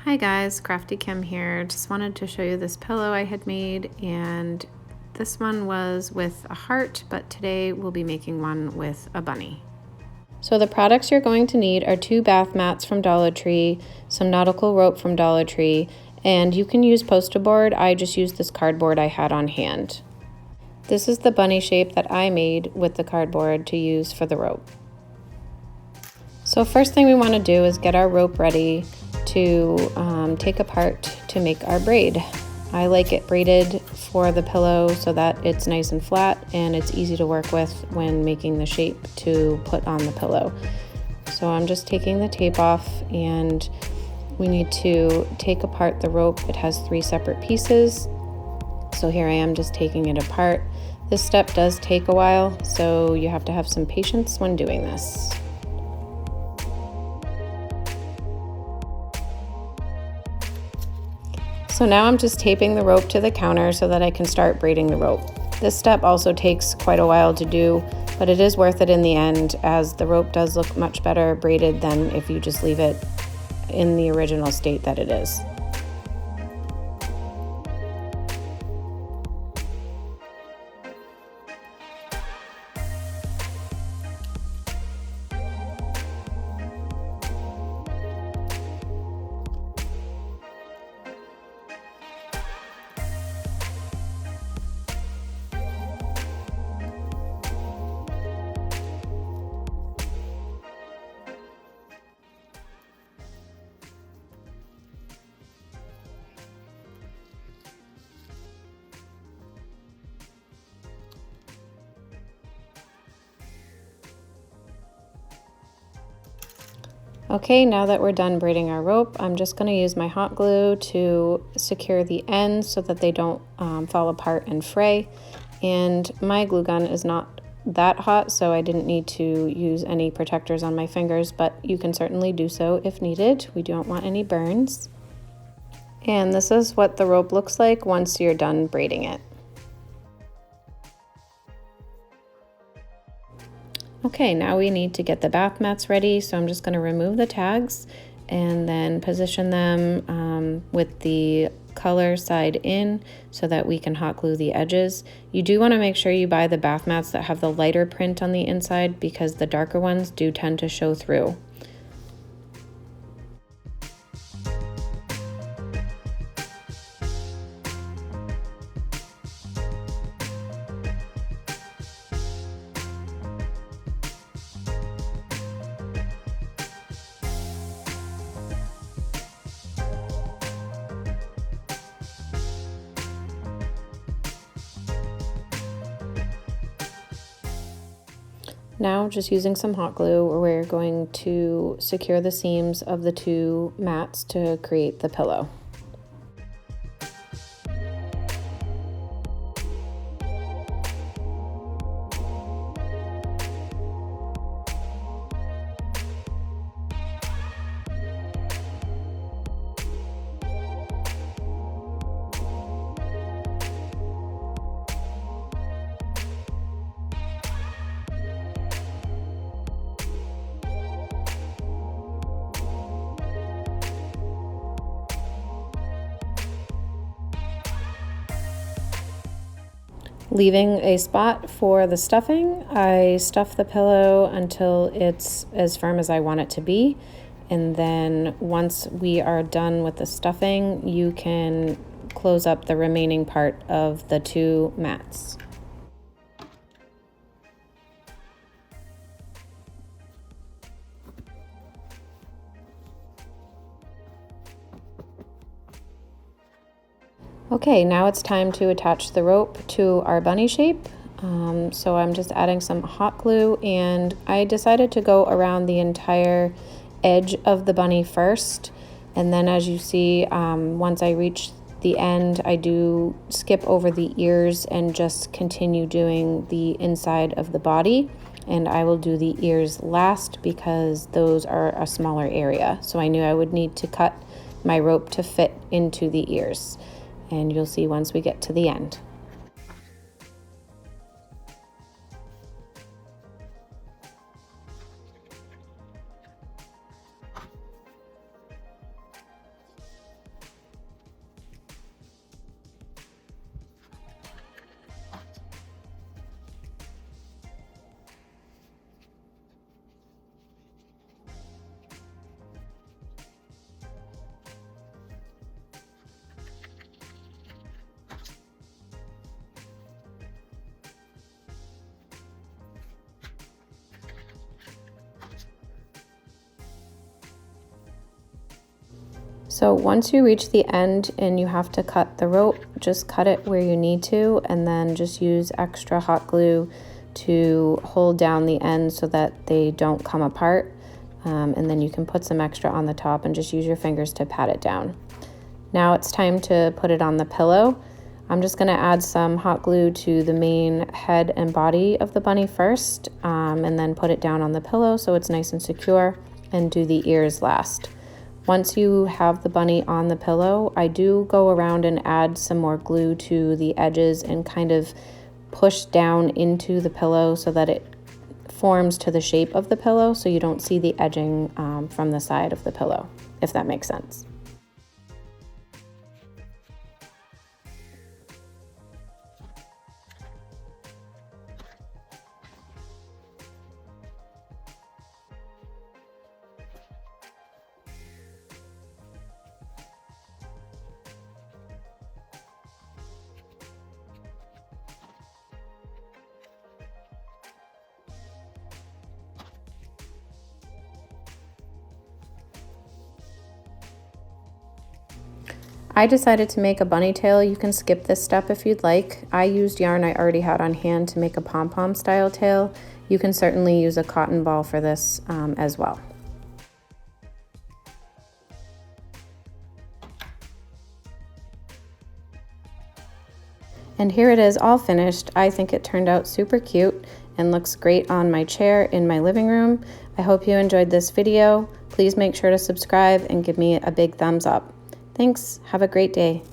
Hi guys, Crafty Kim here. Just wanted to show you this pillow I had made, and this one was with a heart, but today we'll be making one with a bunny. So the products you're going to need are 2 bath mats from Dollar Tree, some nautical rope from Dollar Tree, and you can use poster board. I just used this cardboard I had on hand. This is the bunny shape that I made with the cardboard to use for the rope. So first thing we want to do is get our rope ready to take apart to make our braid. I like it braided for the pillow so that it's nice and flat and it's easy to work with when making the shape to put on the pillow. So I'm just taking the tape off, and we need to take apart the rope. It has 3 separate pieces. So here I am just taking it apart. This step does take a while, so you have to have some patience when doing this. So now I'm just taping the rope to the counter so that I can start braiding the rope. This step also takes quite a while to do, but it is worth it in the end, as the rope does look much better braided than if you just leave it in the original state that it is. Okay, now that we're done braiding our rope, I'm just going to use my hot glue to secure the ends so that they don't fall apart and fray. And my glue gun is not that hot, so I didn't need to use any protectors on my fingers, but you can certainly do so if needed. We don't want any burns. And this is what the rope looks like once you're done braiding it. Okay, now we need to get the bath mats ready, so I'm just going to remove the tags and then position them with the color side in so that we can hot glue the edges. You do want to make sure you buy the bath mats that have the lighter print on the inside, because the darker ones do tend to show through. Now, just using some hot glue, we're going to secure the seams of the 2 mats to create the pillow. Leaving a spot for the stuffing, I stuff the pillow until it's as firm as I want it to be. And then once we are done with the stuffing, you can close up the remaining part of the 2 mats. Okay, now it's time to attach the rope to our bunny shape. So I'm just adding some hot glue, and I decided to go around the entire edge of the bunny first. And then, as you see, once I reach the end, I do skip over the ears and just continue doing the inside of the body. And I will do the ears last because those are a smaller area. So I knew I would need to cut my rope to fit into the ears. And you'll see once we get to the end. So once you reach the end and you have to cut the rope, just cut it where you need to, and then just use extra hot glue to hold down the ends so that they don't come apart. And then you can put some extra on the top and just use your fingers to pat it down. Now it's time to put it on the pillow. I'm just going to add some hot glue to the main head and body of the bunny first, and then put it down on the pillow so it's nice and secure, and do the ears last. Once you have the bunny on the pillow, I do go around and add some more glue to the edges and kind of push down into the pillow so that it forms to the shape of the pillow, so you don't see the edging from the side of the pillow, if that makes sense. I decided to make a bunny tail. You can skip this step if you'd like. I used yarn I already had on hand to make a pom-pom style tail. You can certainly use a cotton ball for this as well. And here it is all finished. I think it turned out super cute and looks great on my chair in my living room. I hope you enjoyed this video. Please make sure to subscribe and give me a big thumbs up. Thanks. Have a great day.